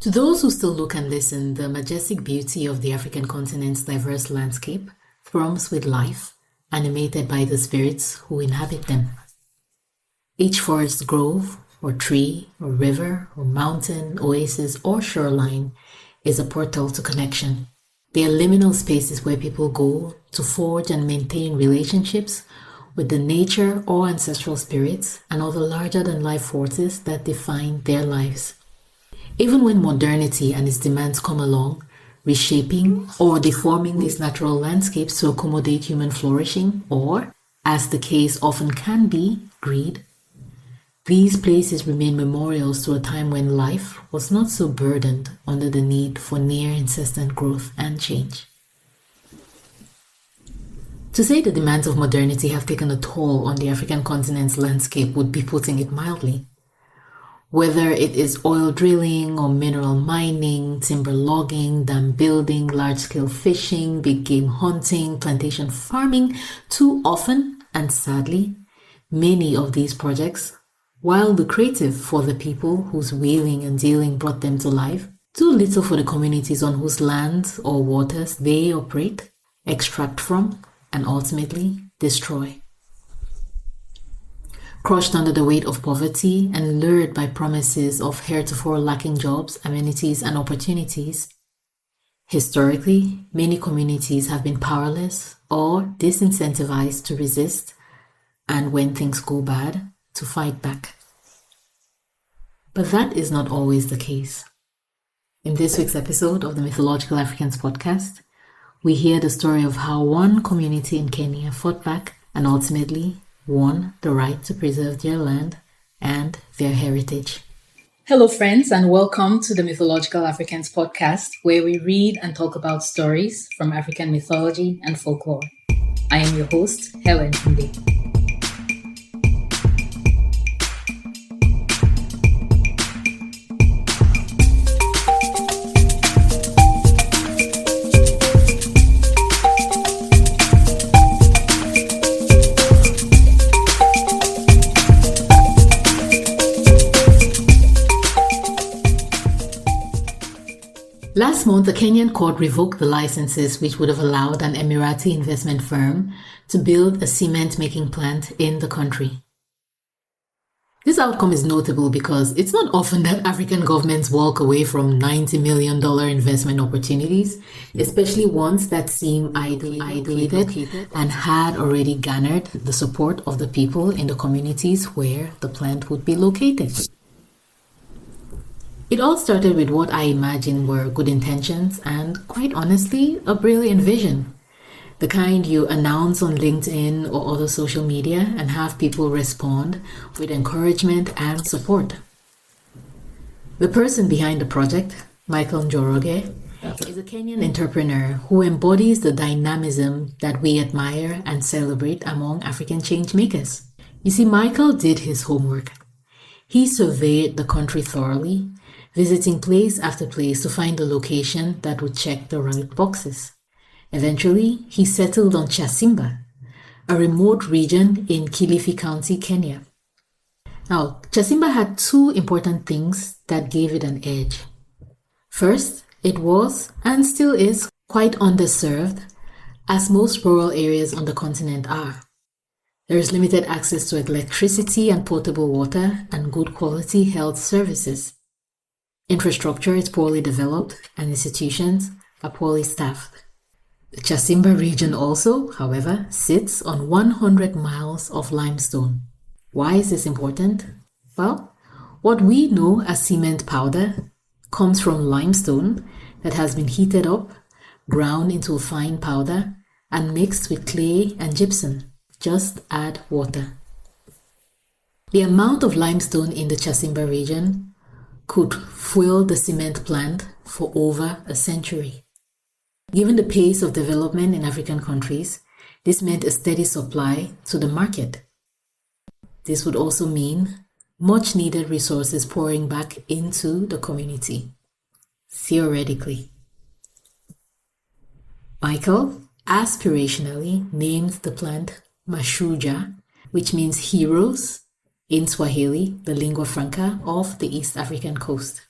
To those who still look and listen, the majestic beauty of the African continent's diverse landscape thrums with life, animated by the spirits who inhabit them. Each forest grove, or tree, or river, or mountain, oasis, or shoreline is a portal to connection. They are liminal spaces where people go to forge and maintain relationships with the nature or ancestral spirits and other larger-than-life forces that define their lives. Even when modernity and its demands come along, reshaping or deforming these natural landscapes to accommodate human flourishing, or, as the case often can be, greed, these places remain memorials to a time when life was not so burdened under the need for near incessant growth and change. To say the demands of modernity have taken a toll on the African continent's landscape would be putting it mildly. Whether it is oil drilling or mineral mining, timber logging, dam building, large-scale fishing, big game hunting, plantation farming, too often, and sadly, many of these projects, while lucrative for the people whose wheeling and dealing brought them to life, too little for the communities on whose lands or waters they operate, extract from, and ultimately destroy. Crushed under the weight of poverty and lured by promises of heretofore lacking jobs, amenities, and opportunities, historically, many communities have been powerless or disincentivized to resist, and when things go bad, to fight back. But that is not always the case. In this week's episode of the Mythological Africans podcast, we hear the story of how one community in Kenya fought back and ultimately won the right to preserve their land and their heritage. Hello, friends, and welcome to the Mythological Africans podcast, where we read and talk about stories from African mythology and folklore. I am your host, Helen Tunde. Last month, a Kenyan court revoked the licenses which would have allowed an Emirati investment firm to build a cement-making plant in the country. This outcome is notable because it's not often that African governments walk away from $90 million investment opportunities, especially ones that seem ideated and had already garnered the support of the people in the communities where the plant would be located. It all started with what I imagine were good intentions and, quite honestly, a brilliant vision. The kind you announce on LinkedIn or other social media and have people respond with encouragement and support. The person behind the project, Michael Njoroge, is a Kenyan entrepreneur who embodies the dynamism that we admire and celebrate among African change makers. You see, Michael did his homework. He surveyed the country thoroughly, visiting place after place to find a location that would check the right boxes. Eventually, he settled on Chasimba, a remote region in Kilifi County, Kenya. Now, Chasimba had two important things that gave it an edge. First, it was, and still is, quite underserved, as most rural areas on the continent are. There is limited access to electricity and potable water and good quality health services. Infrastructure is poorly developed and institutions are poorly staffed. The Chasimba region also, however, sits on 100 miles of limestone. Why is this important? Well, what we know as cement powder comes from limestone that has been heated up, ground into a fine powder, and mixed with clay and gypsum. Just add water. The amount of limestone in the Chasimba region could fuel the cement plant for over a century. Given the pace of development in African countries, this meant a steady supply to the market. This would also mean much needed resources pouring back into the community, theoretically. Michael aspirationally named the plant Mashujaa, which means heroes in Swahili, the lingua franca of the East African coast.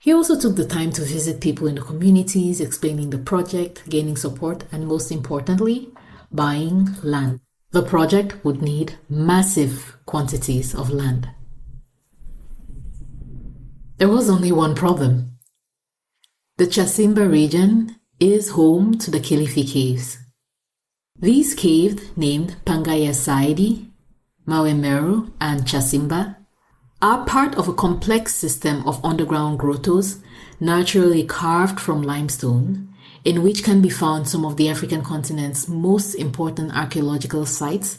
He also took the time to visit people in the communities, explaining the project, gaining support, and most importantly, buying land. The project would need massive quantities of land. There was only one problem. The Chasimba region is home to the Kilifi caves. These caves, named Pangaya Saidi, Mawemeru, and Chasimba, are part of a complex system of underground grottos naturally carved from limestone, in which can be found some of the African continent's most important archaeological sites,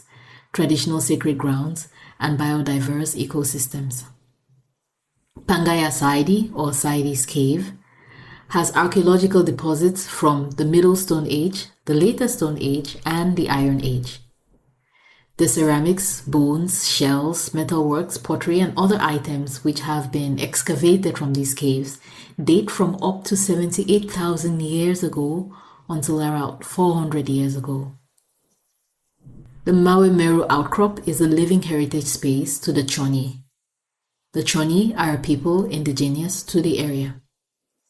traditional sacred grounds, and biodiverse ecosystems. Pangaya Saidi, or Saidi's Cave, has archaeological deposits from the Middle Stone Age, the Later Stone Age, and the Iron Age. The ceramics, bones, shells, metalworks, pottery, and other items which have been excavated from these caves date from up to 78,000 years ago until around 400 years ago. The Mawemeru outcrop is a living heritage space to the Choni. The Choni are a people indigenous to the area.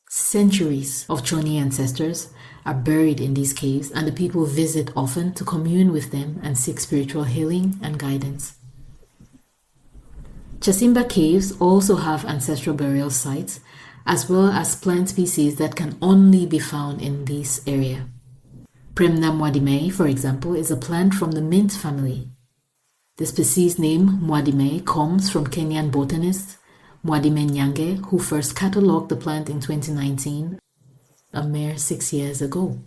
Centuries of Choni ancestors are buried in these caves, and the people visit often to commune with them and seek spiritual healing and guidance. Chasimba caves also have ancestral burial sites, as well as plant species that can only be found in this area. Premna Mwadime, for example, is a plant from the mint family. The species name Mwadime comes from Kenyan botanist Mwadime Nyange, who first catalogued the plant in 2019, a mere 6 years ago.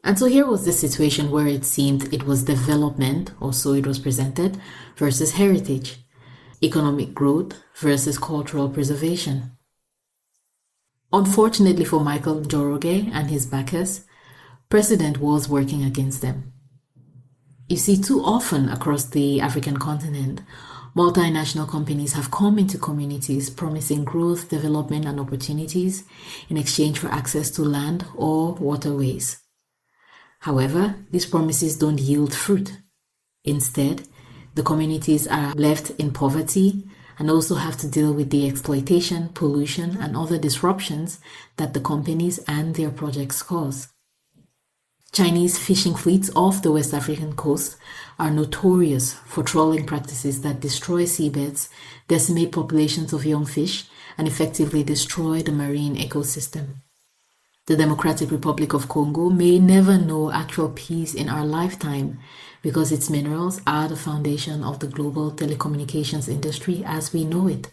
And so here was the situation where it seemed it was development, or so it was presented, versus heritage, economic growth versus cultural preservation. Unfortunately for Michael Njoroge and his backers, precedent was working against them. You see, too often across the African continent, multinational companies have come into communities promising growth, development, and opportunities in exchange for access to land or waterways. However, these promises don't yield fruit. Instead, the communities are left in poverty and also have to deal with the exploitation, pollution, and other disruptions that the companies and their projects cause. Chinese fishing fleets off the West African coast are notorious for trawling practices that destroy seabeds, decimate populations of young fish, and effectively destroy the marine ecosystem. The Democratic Republic of Congo may never know actual peace in our lifetime because its minerals are the foundation of the global telecommunications industry as we know it.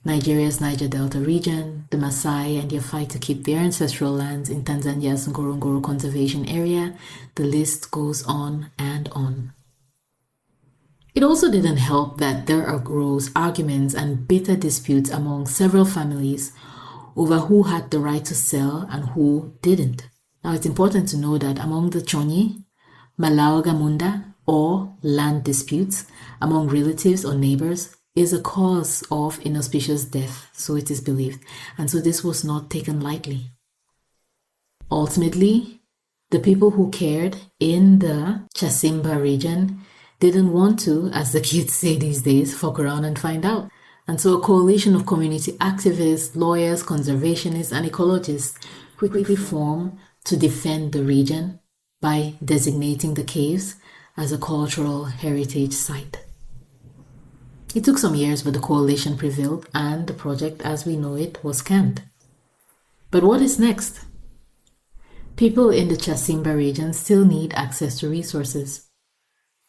Nigeria's Niger Delta region, the Maasai and their fight to keep their ancestral lands in Tanzania's Ngorongoro Conservation Area, the list goes on and on. It also didn't help that there arose arguments and bitter disputes among several families over who had the right to sell and who didn't. Now it's important to know that among the Choni, Malawagamunda, or land disputes among relatives or neighbors, is a cause of inauspicious death, so it is believed, and so this was not taken lightly. Ultimately, the people who cared in the Chasimba region didn't want to, as the kids say these days, fuck around and find out. And so a coalition of community activists, lawyers, conservationists, and ecologists quickly formed to defend the region by designating the caves as a cultural heritage site. It took some years, but the coalition prevailed and the project as we know it was canned. But what is next? People in the Chasimba region still need access to resources.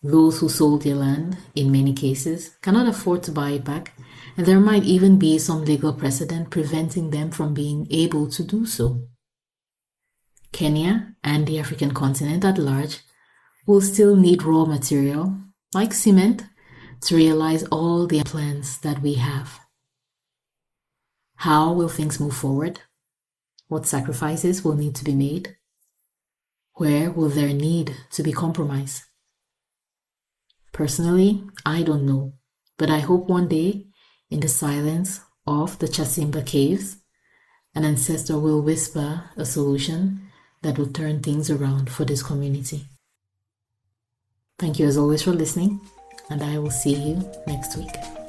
Those who sold their land, in many cases, cannot afford to buy it back, and there might even be some legal precedent preventing them from being able to do so. Kenya and the African continent at large will still need raw material, like cement, to realize all the plans that we have. How will things move forward? What sacrifices will need to be made? Where will there need to be compromise? Personally, I don't know, but I hope one day, in the silence of the Chasimba caves, an ancestor will whisper a solution that will turn things around for this community. Thank you as always for listening, and I will see you next week.